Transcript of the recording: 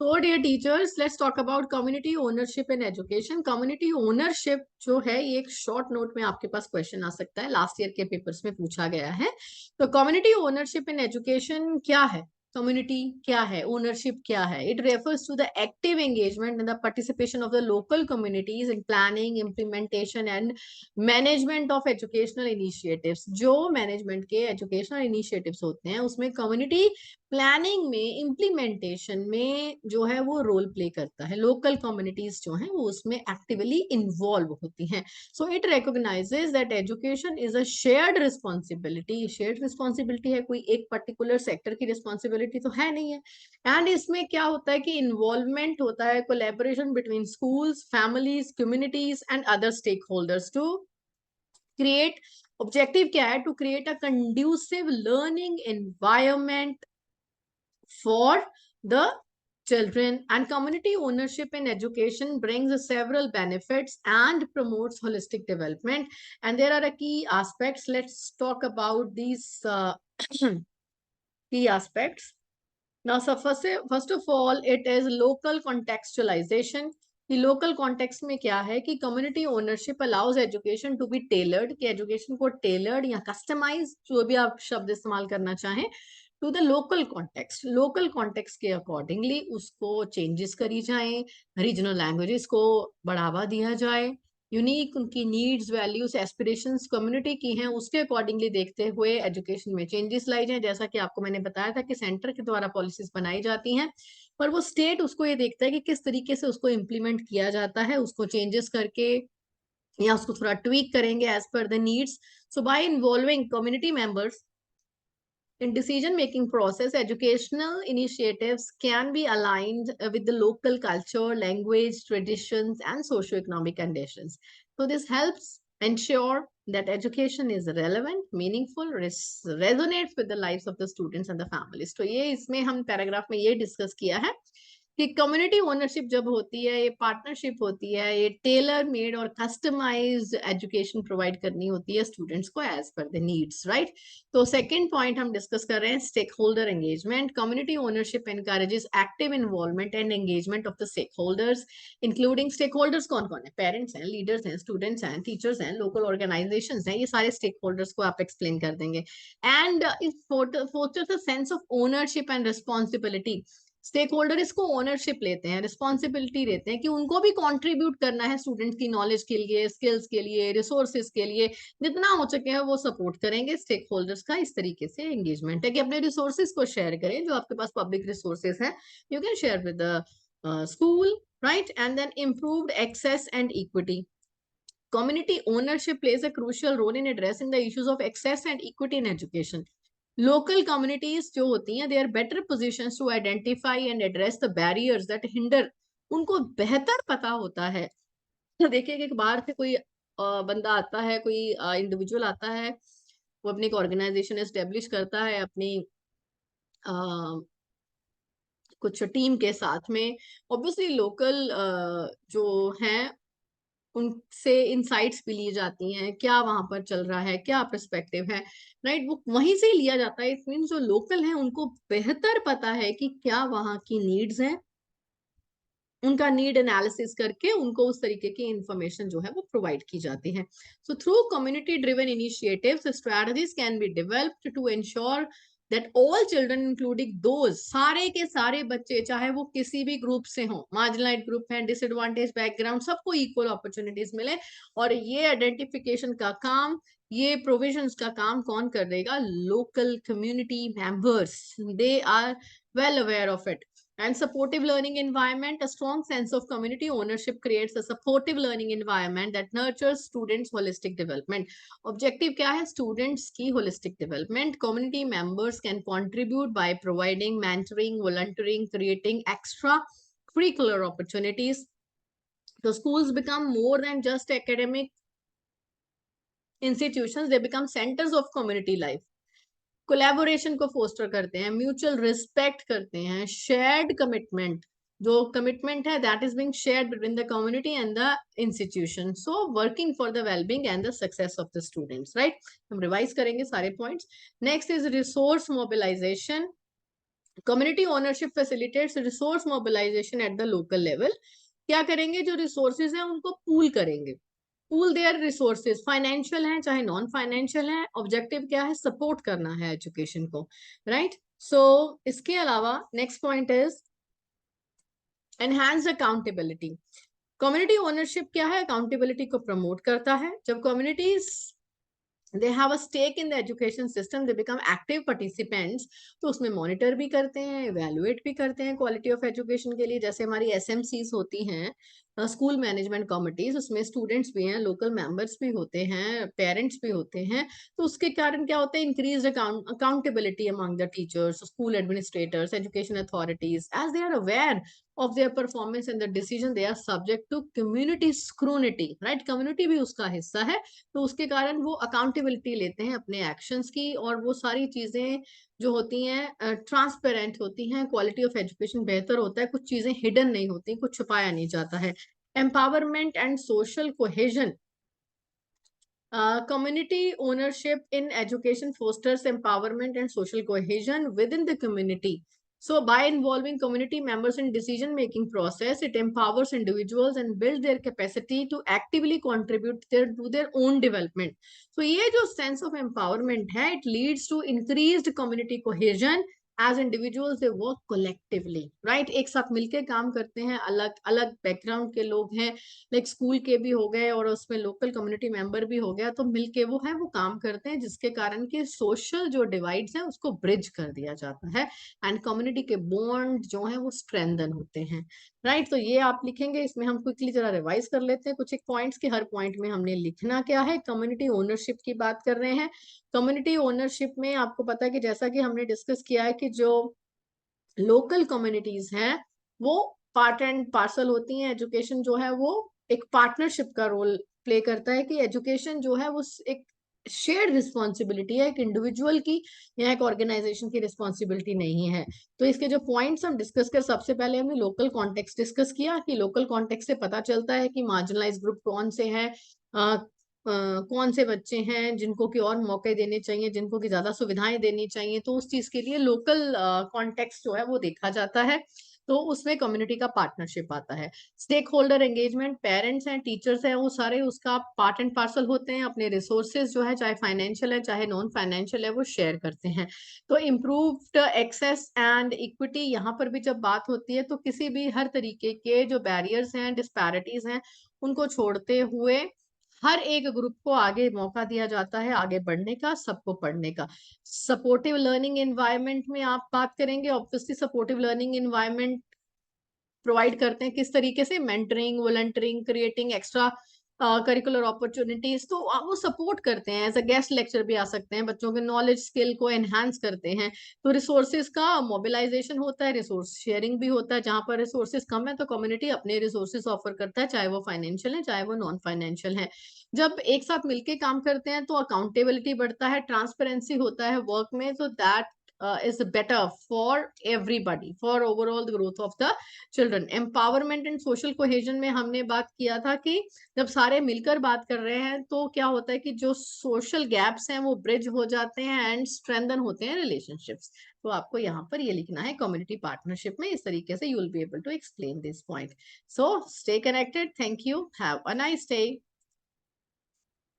So dear teachers, let's talk about community ownership in education. Community ownership जो है ये एक शॉर्ट नोट में आपके पास क्वेश्चन आ सकता है, लास्ट ईयर के पेपर्स में पूछा गया है। तो कम्युनिटी ओनरशिप इन एजुकेशन क्या है? कम्युनिटी क्या है? ओनरशिप क्या है? It refers to the active engagement and the participation of the local communities in planning, implementation and management of educational initiatives. जो मैनेजमेंट के एजुकेशनल इनिशिएटिव्स होते हैं उसमें कम्युनिटी प्लानिंग में, इम्प्लीमेंटेशन में जो है वो रोल प्ले करता है। लोकल कम्युनिटीज जो हैं वो उसमें एक्टिवली इन्वॉल्व होती हैं। So it recognises that education is a shared responsibility. Shared responsibility है, कोई एक पर्टिकुलर सेक्टर की रिस्पॉन्सिबिलिटी तो है नहीं है। एंड इसमें क्या होता है कि इन्वॉल्वमेंट होता है, collaboration between schools, families, communities and other stakeholders to create. Objective क्या है? To create a conducive learning environment for the children. And community ownership in education brings several benefits and promotes holistic development. And there are a key aspects. Let's talk about these key aspects. Now, so first of all, it is local contextualization. कि local context में क्या है कि community ownership allows education to be tailored, कि education को tailored या customise, जो भी आप शब्द इस्तेमाल करना चाहें, to the local context. Local context के अकॉर्डिंगली उसको चेंजेस करी जाएं, रीजनल लैंग्वेजेस को बढ़ावा दिया जाए, यूनिक उनकी नीड्स, वैल्यूज, एस्पिरेशंस कम्युनिटी की हैं उसके अकॉर्डिंगली देखते हुए एजुकेशन में चेंजेस लाई जाए। जैसा कि आपको मैंने बताया था कि सेंटर के द्वारा पॉलिसीज बनाई जाती हैं, पर वो स्टेट उसको ये देखता है कि किस तरीके से उसको इम्प्लीमेंट किया जाता है, उसको चेंजेस करके या उसको थोड़ा ट्वीक करेंगे as per the needs. So by involving community members in decision making process, educational initiatives can be aligned with the local culture, language, traditions, and socio-economic conditions. So this helps ensure that education is relevant, meaningful, resonates with the lives of the students and the families. तो ये इसमें हम paragraph में ये discuss किया है कि community ownership जब होती है, ये पार्टनरशिप होती है, ये टेलर मेड और कस्टमाइज्ड एजुकेशन प्रोवाइड करनी होती है स्टूडेंट्स को as per the needs, right. तो सेकंड पॉइंट हम डिस्कस कर रहे हैं stakeholder engagement. Community ownership encourages active involvement and engagement of the stakeholders, including stakeholders कौन कौन है? पेरेंट्स हैं, लीडर्स हैं, स्टूडेंट्स हैं, टीचर्स हैं, लोकल ऑर्गेनाइजेशन हैं, ये सारे स्टेक होल्डर्स को आप एक्सप्लेन कर देंगे। And it fosters a sense of ownership and responsibility. Stakeholder इसको ओनरशिप लेते हैं, रिस्पॉन्सिबिलिटी लेते हैं कि उनको भी कंट्रीब्यूट करना है स्टूडेंट की नॉलेज के लिए, स्किल्स के लिए, रिसोर्सेज के लिए, जितना हो सके है वो सपोर्ट करेंगे। स्टेक होल्डर्स का इस तरीके से एंगेजमेंट है कि अपने रिसोर्सेज को शेयर करें, जो आपके पास पब्लिक रिसोर्सेज है you can share with the school, right. And then improved access and equity. Community ownership plays a crucial role in addressing the issues of access and equity in education. Local communities जो होती हैं, they are better positions to identify and address the barriers that hinder. उनको बेहतर पता होता है। तो देखिए कि बाहर से कोई बंदा आता है, कोई इंडिविजुअल आता है, वो अपनी एक ऑर्गेनाइजेशन एस्टेब्लिश करता है अपनी कुछ टीम के साथ में। ऑब्वियसली लोकल जो हैं उनसे इंसाइट्स भी ली जाती हैं, क्या वहां पर चल रहा है, क्या पर्सपेक्टिव है, राइट, वो वहीं से लिया जाता है। इट मीन जो लोकल हैं उनको बेहतर पता है कि क्या वहां की नीड्स हैं, उनका नीड एनालिसिस करके उनको उस तरीके की इंफॉर्मेशन जो है वो प्रोवाइड की जाती है। So through community driven initiatives strategies can be developed to ensure that all children including those, सारे के सारे बच्चे चाहे वो किसी भी ग्रुप से हों, मार्जिनलाइज्ड ग्रुप हैं, डिसएडवांटेज बैकग्राउंड, सबको इक्वल अपॉर्चुनिटीज मिले। और ये आइडेंटिफिकेशन का काम, ये प्रोविजंस का काम कौन कर देगा? Local community members. They are well aware of it. And supportive learning environment, a strong sense of community ownership creates a supportive learning environment that nurtures students holistic development. Objective क्या है? Students की holistic development. Community members can contribute by providing mentoring, volunteering, creating extra curricular opportunities. So schools become more than just academic institutions, they become centers of community life. Collaboration को foster करते हैं, mutual respect करते हैं, shared commitment, जो commitment है that is being shared between the community and the institution, so working for the wellbeing and the success of the students, right. हम revise करेंगे सारे points. Next is resource mobilization. Community ownership facilitates resource mobilization at the local level. क्या करेंगे, जो resources हैं उनको pool करेंगे, pool there resources, financial हैं चाहे नॉन फाइनेंशियल हैं, ऑब्जेक्टिव क्या है, सपोर्ट करना है एजुकेशन को, राइट। सो इसके अलावा next point is enhance accountability. Community ownership क्या है, अकाउंटेबिलिटी को प्रमोट करता है। जब communities they have a stake in the education system, they become active participants, तो उसमें मॉनिटर भी करते हैं, इवेलुएट भी करते हैं क्वालिटी ऑफ एजुकेशन के लिए। जैसे हमारी एसएमसीज होती हैं, स्कूल मैनेजमेंट कमिटीज, उसमें स्टूडेंट्स भी हैं, लोकल मेंबर्स भी होते हैं, पेरेंट्स भी होते हैं। तो उसके कारण क्या होता है, increase accountability among the teachers, school administrators, education authorities, as they are aware of their performance and the decision, they are subject to community scrutiny, right। Community भी उसका हिस्सा है, तो उसके कारण वो अकाउंटेबिलिटी लेते हैं अपने एक्शंस की, और वो सारी चीजें जो होती हैं ट्रांसपेरेंट होती हैं, क्वालिटी ऑफ एजुकेशन बेहतर होता है, कुछ चीजें हिडन नहीं होती, कुछ छुपाया नहीं जाता है। Empowerment and social cohesion. Community ownership in education fosters empowerment and social cohesion within the community. So by involving community members in decision making process, it empowers individuals and builds their capacity to actively contribute to their own development. So ये जो sense of empowerment है, it leads to increased community cohesion as individuals, they work collectively, right. एक साथ मिलके काम करते हैं, अलग अलग बैकग्राउंड के लोग हैं, लाइक स्कूल के भी हो गए और उसमें लोकल कम्युनिटी मेंबर भी हो गया, तो मिलके वो है वो काम करते हैं, जिसके कारण कि सोशल जो डिवाइड्स हैं उसको ब्रिज कर दिया जाता है, एंड कम्युनिटी के बॉन्ड जो है वो स्ट्रेंथन होते हैं, राइट। तो ये आप लिखेंगे, इसमें हम क्विकली जरा रिवाइज कर लेते हैं कुछ एक पॉइंट्स के, हर पॉइंट में हमने लिखना क्या है। कम्युनिटी ओनरशिप की बात कर रहे हैं। कम्युनिटी ओनरशिप में आपको पता है कि जैसा कि हमने डिस्कस किया है कि जो लोकल कम्युनिटीज हैं वो पार्ट एंड पार्सल होती हैं। एजुकेशन जो है वो एक पार्टनरशिप का रोल प्ले करता है, कि एजुकेशन जो है वो एक शेयर्ड रिस्पॉन्सिबिलिटी है, एक इंडिविजुअल की या एक ऑर्गेनाइजेशन की रिस्पॉन्सिबिलिटी नहीं है। तो इसके जो पॉइंट्स हम डिस्कस कर, सबसे पहले हमने लोकल कॉन्टेक्स्ट डिस्कस किया, कि लोकल कॉन्टेक्स्ट से पता चलता है कि मार्जिनलाइज ग्रुप कौन से हैं, कौन से बच्चे हैं जिनको कि और मौके देने चाहिए, जिनको कि ज्यादा सुविधाएं देनी चाहिए, तो उस चीज के लिए लोकल कॉन्टेक्स्ट जो है वो देखा जाता है। तो उसमें कम्युनिटी का पार्टनरशिप आता है। स्टेक होल्डर एंगेजमेंट, पेरेंट्स हैं, टीचर्स हैं, वो सारे उसका पार्ट एंड पार्सल होते हैं, अपने रिसोर्सेज जो है चाहे फाइनेंशियल है चाहे नॉन फाइनेंशियल है वो शेयर करते हैं। तो इम्प्रूव्ड एक्सेस एंड इक्विटी, यहाँ पर भी जब बात होती है तो किसी भी हर तरीके के जो बैरियर्स हैं, डिस्पैरिटीज हैं, उनको छोड़ते हुए हर एक ग्रुप को आगे मौका दिया जाता है, आगे बढ़ने का, सबको पढ़ने का। सपोर्टिव लर्निंग एनवायरनमेंट में आप बात करेंगे, obviously supportive learning environment provide करते हैं किस तरीके से, mentoring, volunteering, creating extra curricular opportunities, तो वो सपोर्ट करते हैं। एज अ गेस्ट लेक्चर भी आ सकते हैं, बच्चों के नॉलेज स्किल को एनहांस करते हैं। तो रिसोर्सेज का मोबिलाइजेशन होता है, रिसोर्स शेयरिंग भी होता है। जहां पर रिसोर्सेज कम है तो कम्युनिटी अपने रिसोर्सेज ऑफर करता है, चाहे वो फाइनेंशियल है चाहे वो नॉन फाइनेंशियल है। जब एक साथ मिलके काम करते हैं तो अकाउंटेबिलिटी बढ़ता है, ट्रांसपेरेंसी होता है वर्क में, तो that is better for everybody, for overall the growth of the children. Empowerment and social cohesion में हमने बात किया था कि जब सारे मिलकर बात कर रहे हैं तो क्या होता है कि जो सोशल गैप्स हैं वो ब्रिज हो जाते हैं एंड स्ट्रेंथन होते हैं रिलेशनशिप्स। तो आपको यहाँ पर ये लिखना है कम्युनिटी पार्टनरशिप में, इस तरीके से you will be able to explain this point. So stay connected, thank you, have a nice day.